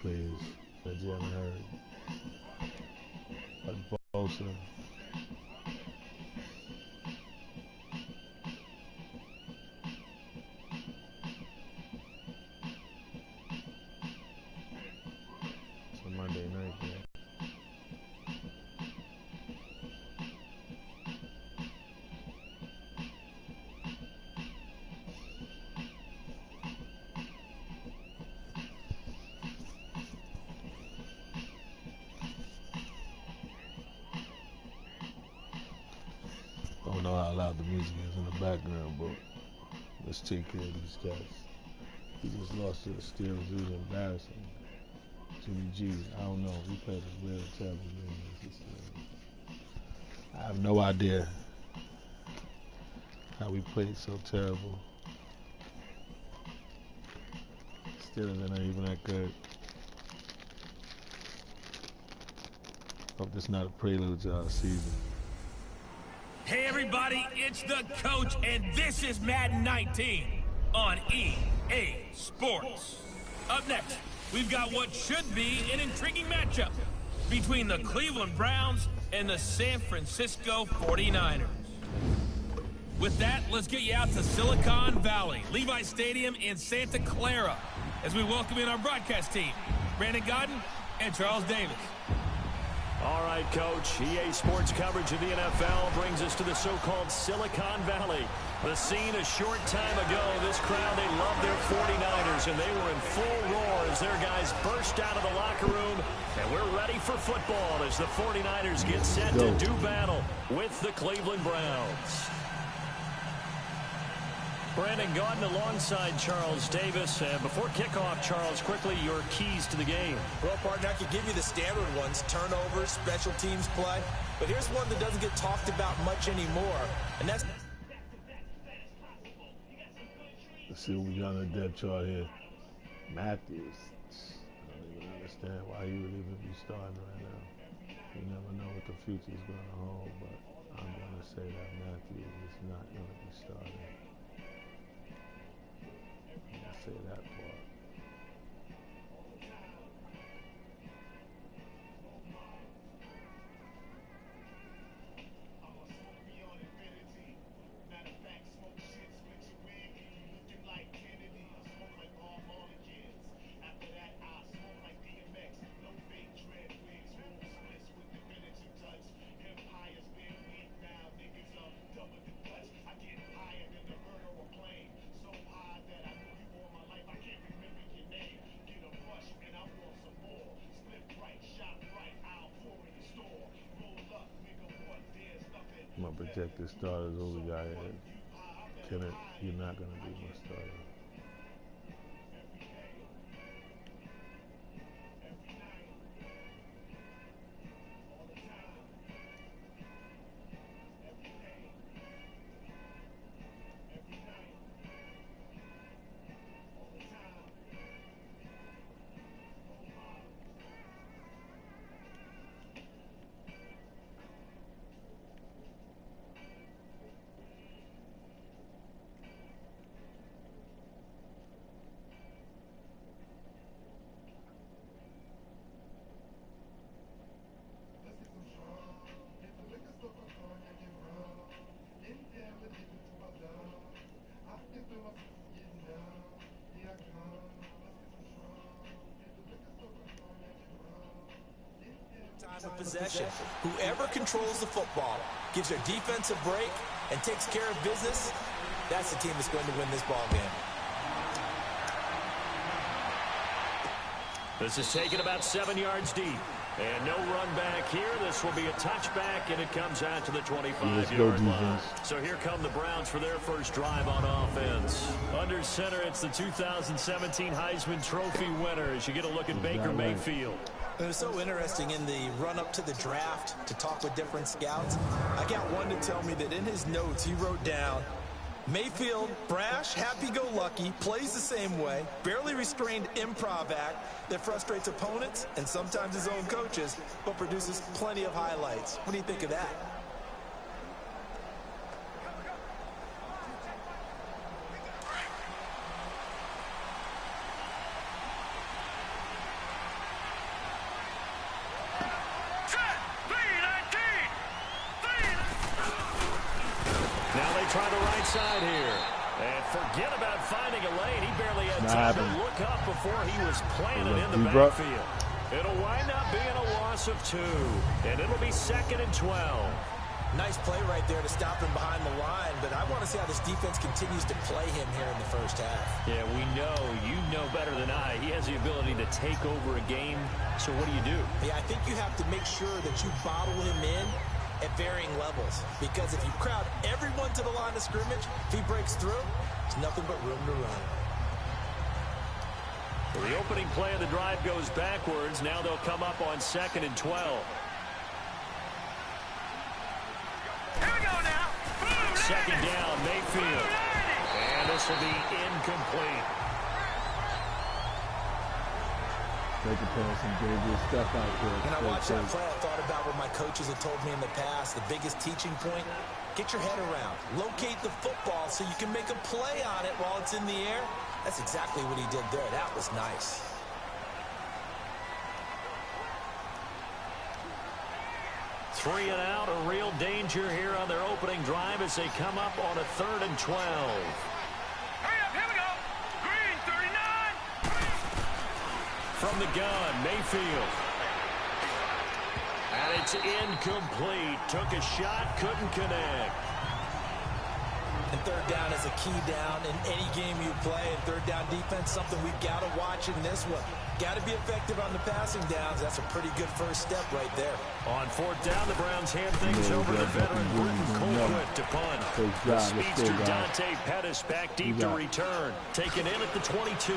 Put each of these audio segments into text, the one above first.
players that you haven't heard. Like Bosa. It's a Monday night game. Don't know how loud the music is in the background, but let's take care of these cats. He just lost to the Steelers. It was embarrassing. Jimmy G, I don't know. We played a real terrible game. I have no idea how we played so terrible. Steelers are not even that good. Hope this is not a prelude to our season. Hey everybody, it's the coach, and this is Madden 19 on EA Sports. Up next, we've got what should be an intriguing matchup between the Cleveland Browns and the San Francisco 49ers. With that, let's get you out to Silicon Valley, Levi Stadium in Santa Clara, as we welcome in our broadcast team, Brandon Godden and Charles Davis. All right, Coach. EA Sports coverage of the NFL brings us to the so-called Silicon Valley. The scene a short time ago. This crowd, they love their 49ers, and they were in full roar as their guys burst out of the locker room. And we're ready for football as the 49ers get set to do battle with the Cleveland Browns. Brandon Gaudin alongside Charles Davis. And before kickoff, Charles, quickly your keys to the game. Well, partner, I could give you the standard ones, turnovers, special teams play. But here's one that doesn't get talked about much anymore, and that's... Let's see what we got on the depth chart here. Matthews. I don't even understand why you would even be starting right now. You never know what the future is going to hold, but I'm going to say that Matthews is not going to be starting. Say that part. I'm going to project the starters over the guy here. Kenneth, you're not going to be my starter. Of possession. Whoever controls the football, gives their defense a break, and takes care of business, that's the team that's going to win this ball game. This is taken about 7 yards deep. And no run back here. This will be a touchback, and it comes out to the 25-yard line. So here come the Browns for their first drive on offense. Under center, it's the 2017 Heisman Trophy winner as you get a look at Baker Mayfield. It was so interesting in the run-up to the draft to talk with different scouts. I got one to tell me that in his notes he wrote down, Mayfield, brash, happy-go-lucky, plays the same way, barely restrained improv act that frustrates opponents and sometimes his own coaches, but produces plenty of highlights. What do you think of that? they try the right side here. And forget about finding a lane. He barely had time to look up before he was planted in the backfield. It'll wind up being a loss of 2. And it'll be 2nd and 12. Nice play right there to stop him behind the line, but I want to see how this defense continues to play him here in the first half. Yeah, we know. You know better than I. He has the ability to take over a game. So what do? Yeah, I think you have to make sure that you bottle him in at varying levels, because if you crowd everyone to the line of scrimmage, if he breaks through, there's nothing but room to run. Well, the opening play of the drive goes backwards. Now they'll come up on 2nd and 12. Here we go now. 2nd down, Mayfield. And this will be incomplete. They can play some dangerous stuff out there. When I watched that play, I thought about what my coaches had told me in the past. The biggest teaching point, get your head around. Locate the football so you can make a play on it while it's in the air. That's exactly what he did there. That was nice. Three and out, a real danger here on their opening drive as they come up on a 3rd and 12. Hurry up, here we go. Green, 39. From the gun, Mayfield. And it's incomplete. Took a shot, couldn't connect. And 3rd down is a key down in any game you play. And 3rd down defense, something we've got to watch in this one. Got to be effective on the passing downs. That's a pretty good first step right there. On 4th down, the Browns hand things over to veteran Britton Colquitt to punt. The speedster Dante Pettis back deep to return. Taken in at the 22.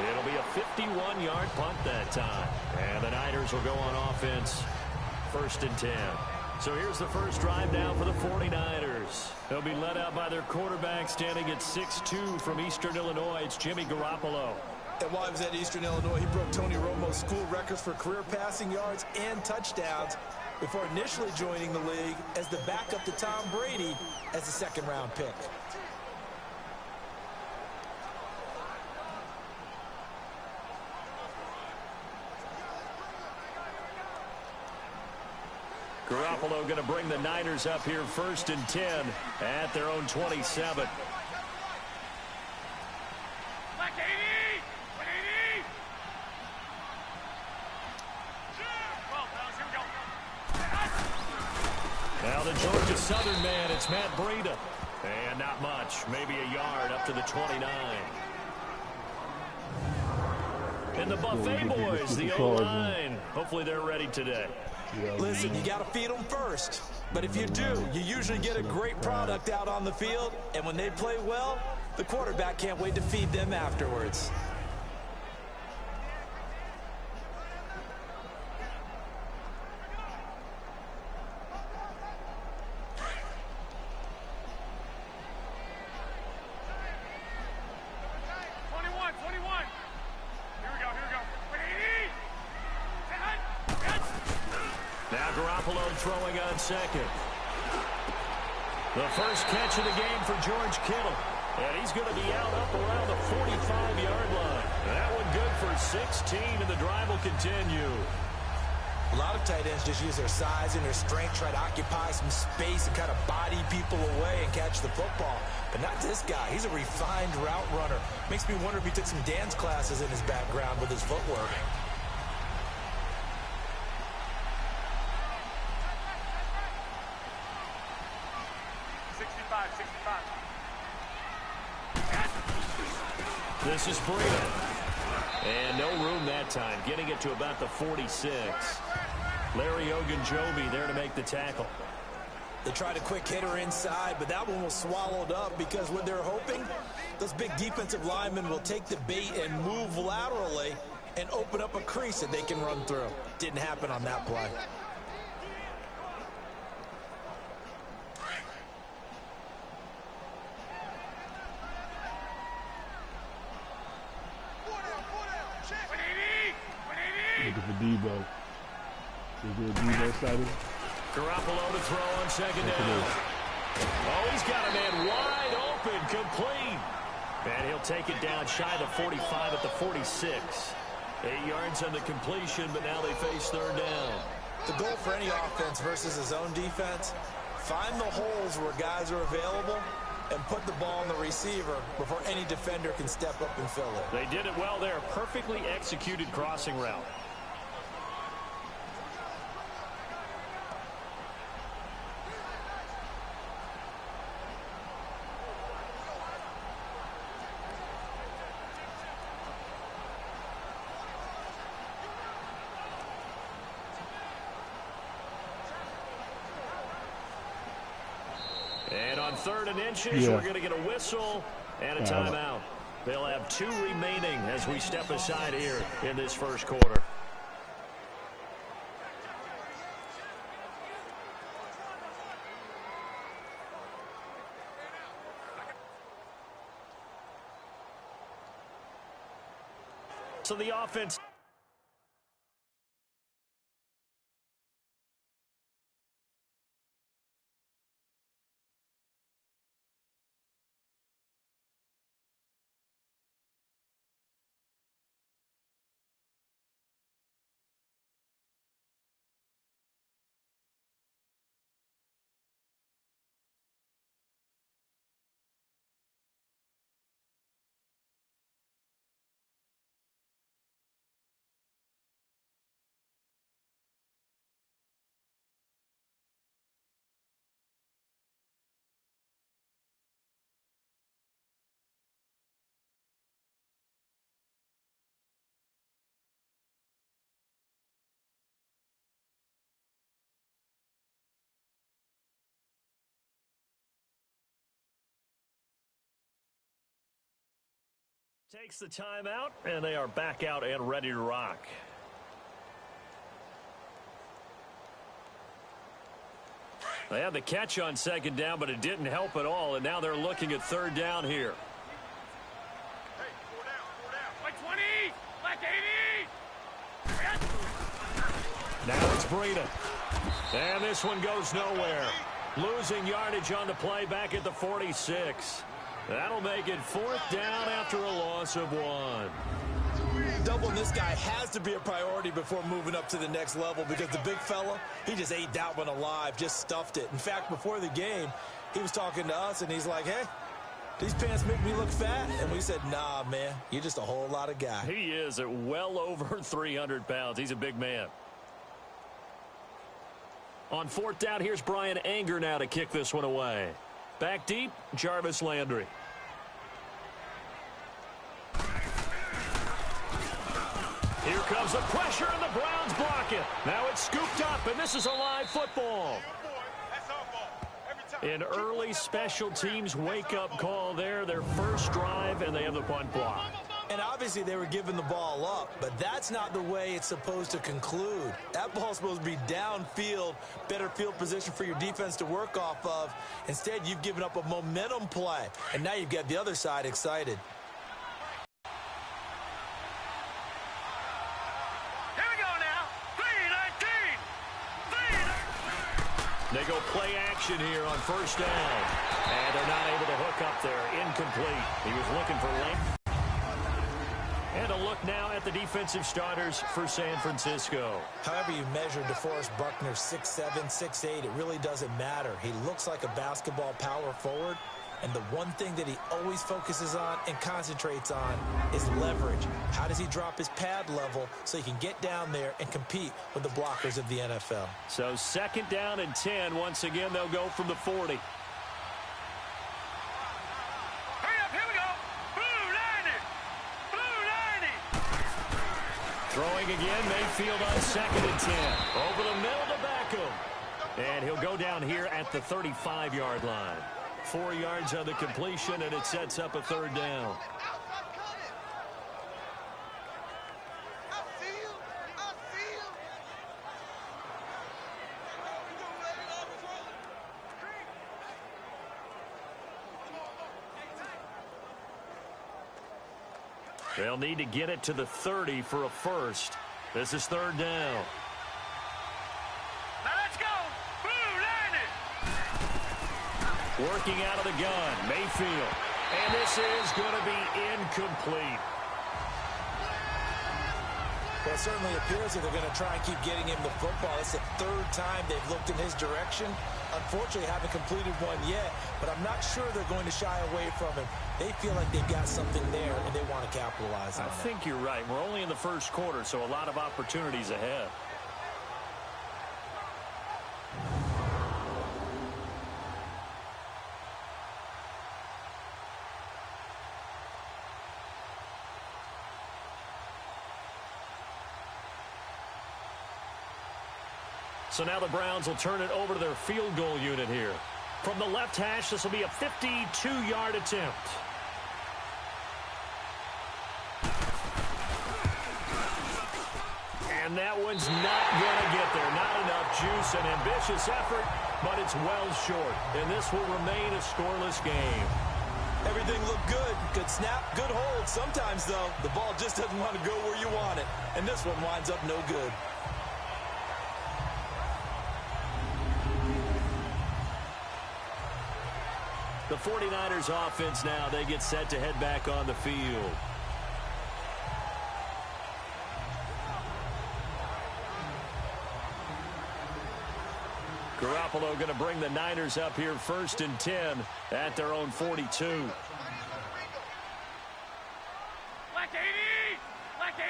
It'll be a 51-yard punt that time. And the Niners will go on offense. 1st and 10. So here's the first drive now for the 49ers. They'll be led out by their quarterback standing at 6'2" from Eastern Illinois. It's Jimmy Garoppolo. And while he was at Eastern Illinois, he broke Tony Romo's school records for career passing yards and touchdowns before initially joining the league as the backup to Tom Brady as a 2nd-round pick. Garoppolo going to bring the Niners up here 1st and 10 at their own 27. Black 80. 180. Well, here we go. Now the Georgia Southern man, it's Matt Breida. And not much, maybe a yard up to the 29. And the Buffet boys, the O-line. Hopefully they're ready today. Listen, you got to feed them first. But if you do, you usually get a great product out on the field. And when they play well, the quarterback can't wait to feed them afterwards. Throwing on 2nd. The first catch of the game for George Kittle. And he's going to be out up around the 45-yard line. That one good for 16, and the drive will continue. A lot of tight ends just use their size and their strength, try to occupy some space and kind of body people away and catch the football. But not this guy. He's a refined route runner. Makes me wonder if he took some dance classes in his background with his footwork. This is Breida. And no room that time, getting it to about the 46. Larry Ogunjobi there to make the tackle. They tried a quick hitter inside, but that one was swallowed up because what they're hoping, those big defensive linemen will take the bait and move laterally and open up a crease that they can run through. Didn't happen on that play. Looking for Debo. Is there a Debo sighting? Garoppolo to throw on 2nd down. Oh, he's got a man wide open, complete. And he'll take it down shy of the 45 at the 46. 8 yards on the completion, but now they face 3rd down. The goal for any offense versus his own defense, find the holes where guys are available and put the ball on the receiver before any defender can step up and fill it. They did it well there. Perfectly executed crossing route. And on 3rd and inches, we're going to get a whistle and a timeout. They'll have 2 remaining as we step aside here in this first quarter. So the offense... Takes the timeout, and they are back out and ready to rock. They had the catch on 2nd down, but it didn't help at all, and now they're looking at 3rd down here. Hey, 4 down. Like 20, like 80. Now it's Breida. And this one goes nowhere. Losing yardage on the play back at the 46. That'll make it 4th down after a loss of 1. Doubling this guy has to be a priority before moving up to the next level because the big fella, he just ate that one alive, just stuffed it. In fact, before the game, he was talking to us, and he's like, hey, these pants make me look fat. And we said, nah, man, you're just a whole lot of guy. He is at well over 300 pounds. He's a big man. On 4th down, here's Brian Anger now to kick this one away. Back deep, Jarvis Landry. Here comes the pressure, and the Browns block it. Now it's scooped up, and this is a live football. An early special teams wake-up call there, their first drive, and they have the punt block. And obviously they were giving the ball up, but that's not the way it's supposed to conclude. That ball's supposed to be downfield, better field position for your defense to work off of. Instead, you've given up a momentum play, and now you've got the other side excited. Here we go now. 3-19. They go play action here on 1st down. And they're not able to hook up there. Incomplete. He was looking for length. And a look now at the defensive starters for San Francisco. However you measure DeForest Buckner, 6'7", 6'8", it really doesn't matter. He looks like a basketball power forward, and the one thing that he always focuses on and concentrates on is leverage. How does he drop his pad level so he can get down there and compete with the blockers of the NFL? So 2nd down and 10. Once again, they'll go from the 40. Throwing again, Mayfield on 2nd and 10. Over the middle to Beckham. And he'll go down here at the 35-yard line. 4 yards on the completion, and it sets up a 3rd down. They'll need to get it to the 30 for a first. This is 3rd down. Now let's go. Blue landed. Working out of the gun, Mayfield. And this is going to be incomplete. Well, it certainly appears that they're going to try and keep getting him the football. It's the third time they've looked in his direction. Unfortunately, haven't completed one yet, but I'm not sure they're going to shy away from him. They feel like they've got something there, and they want to capitalize on it. I think you're right. We're only in the first quarter, so a lot of opportunities ahead. So now the Browns will turn it over to their field goal unit here. From the left hash, this will be a 52-yard attempt. And that one's not going to get there. Not enough juice. An ambitious effort, but it's well short. And this will remain a scoreless game. Everything looked good. Good snap, good hold. Sometimes, though, the ball just doesn't want to go where you want it. And this one winds up no good. The 49ers offense now, they get set to head back on the field. Garoppolo going to bring the Niners up here 1st and 10 at their own 42. Black 80! Black 80!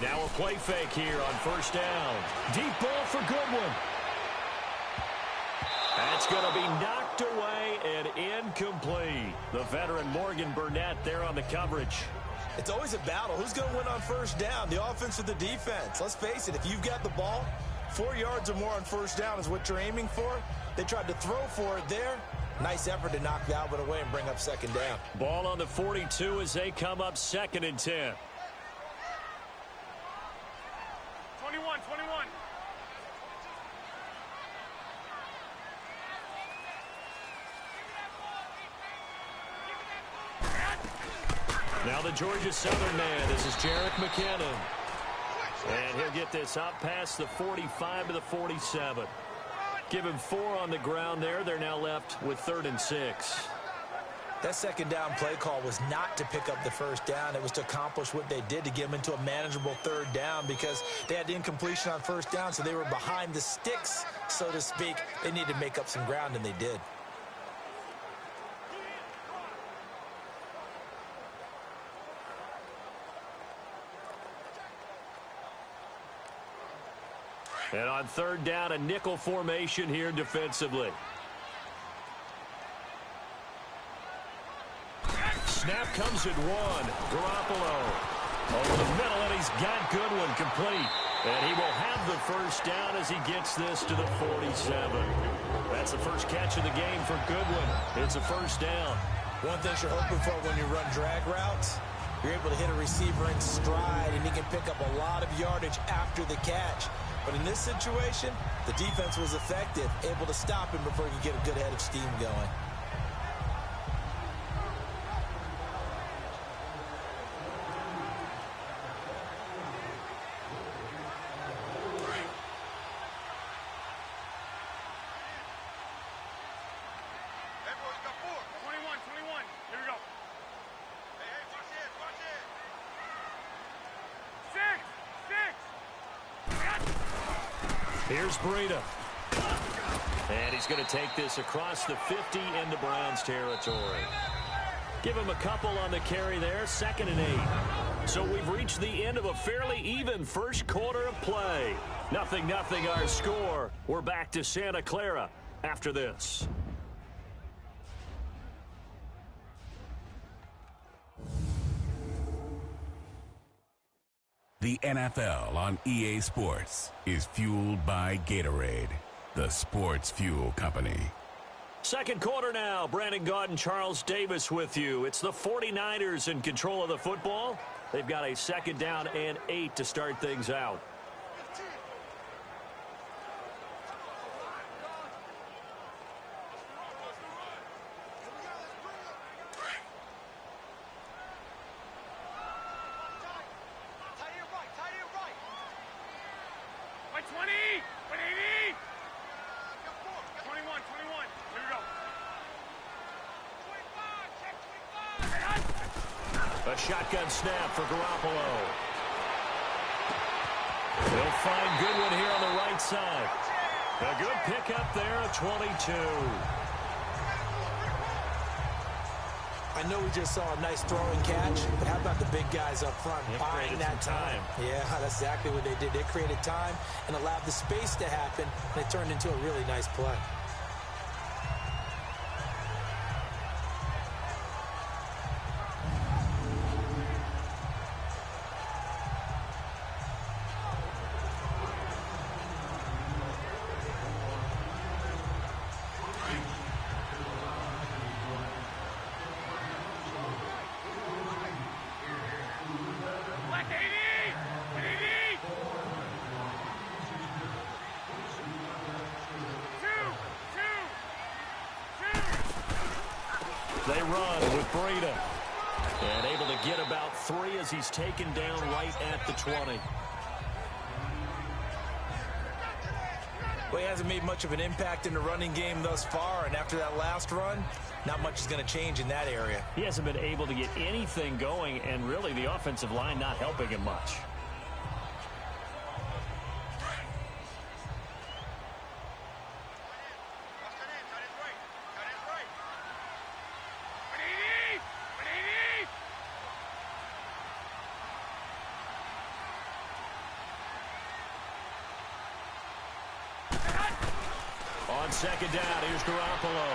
Now a play fake here on 1st down. Deep ball for Goodwin. That's going to be knocked away and incomplete. The veteran Morgan Burnett there on the coverage. It's always a battle. Who's going to win on 1st down, the offense or the defense? Let's face it, if you've got the ball, 4 yards or more on 1st down is what you're aiming for. They tried to throw for it there. Nice effort to knock the Albert away and bring up 2nd down. Ball on the 42 as they come up 2nd and 10. 21. Now the Georgia Southern man. This is Jerick McKinnon. And he'll get this up past the 45 to the 47. Give him 4 on the ground there. They're now left with 3rd and 6. That 2nd down play call was not to pick up the 1st down. It was to accomplish what they did to get them into a manageable 3rd down because they had incompletion on 1st down, so they were behind the sticks, so to speak. They needed to make up some ground, and they did. And on 3rd down, a nickel formation here defensively. Snap comes at 1. Garoppolo over the middle, and he's got Goodwin complete. And he will have the 1st down as he gets this to the 47. That's the first catch of the game for Goodwin. It's a 1st down. One thing you're hoping for when you run drag routes, you're able to hit a receiver in stride, and he can pick up a lot of yardage after the catch. But in this situation, the defense was effective, able to stop him before he could get a good head of steam going. Here's Breida. And he's going to take this across the 50 into Browns territory. Give him a couple on the carry there, 2nd and 8. So we've reached the end of a fairly even first quarter of play. 0-0 our score. We're back to Santa Clara after this. The NFL on EA Sports is fueled by Gatorade, the sports fuel company. 2nd quarter now. Brandon Gaudin and Charles Davis with you. It's the 49ers in control of the football. They've got a 2nd down and 8 to start things out. A shotgun snap for Garoppolo. He'll find Goodwin here on the right side. A good pickup there at 22. I know we just saw a nice throwing catch, but how about the big guys up front buying that time? Yeah, that's exactly what they did. They created time and allowed the space to happen, and it turned into a really nice play. They run with Breda. And able to get about 3 as he's taken down right at the 20. Well, he hasn't made much of an impact in the running game thus far, and after that last run, not much is going to change in that area. He hasn't been able to get anything going, and really the offensive line not helping him much. On second down, here's Garoppolo.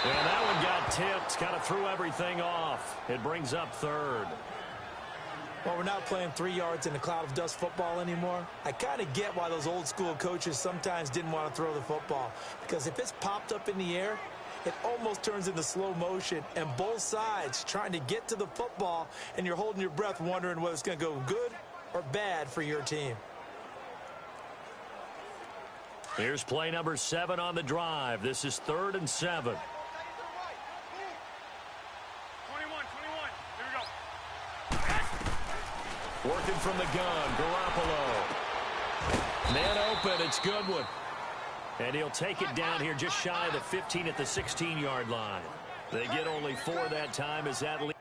And that one got tipped, kind of threw everything off. It brings up third. Well, we're not playing 3 yards in a cloud of dust football anymore. I kind of get why those old school coaches sometimes didn't want to throw the football. Because if it's popped up in the air, it almost turns into slow motion. And both sides trying to get to the football, and you're holding your breath wondering whether it's going to go good or bad for your team. Here's play number 7 on the drive. This is 3rd and 7. 21, 21. Here we go. Working from the gun, Garoppolo. Man open, it's Goodwin. And he'll take it down here just shy of the 15 at the 16-yard line. They get only 4 that time as that leads.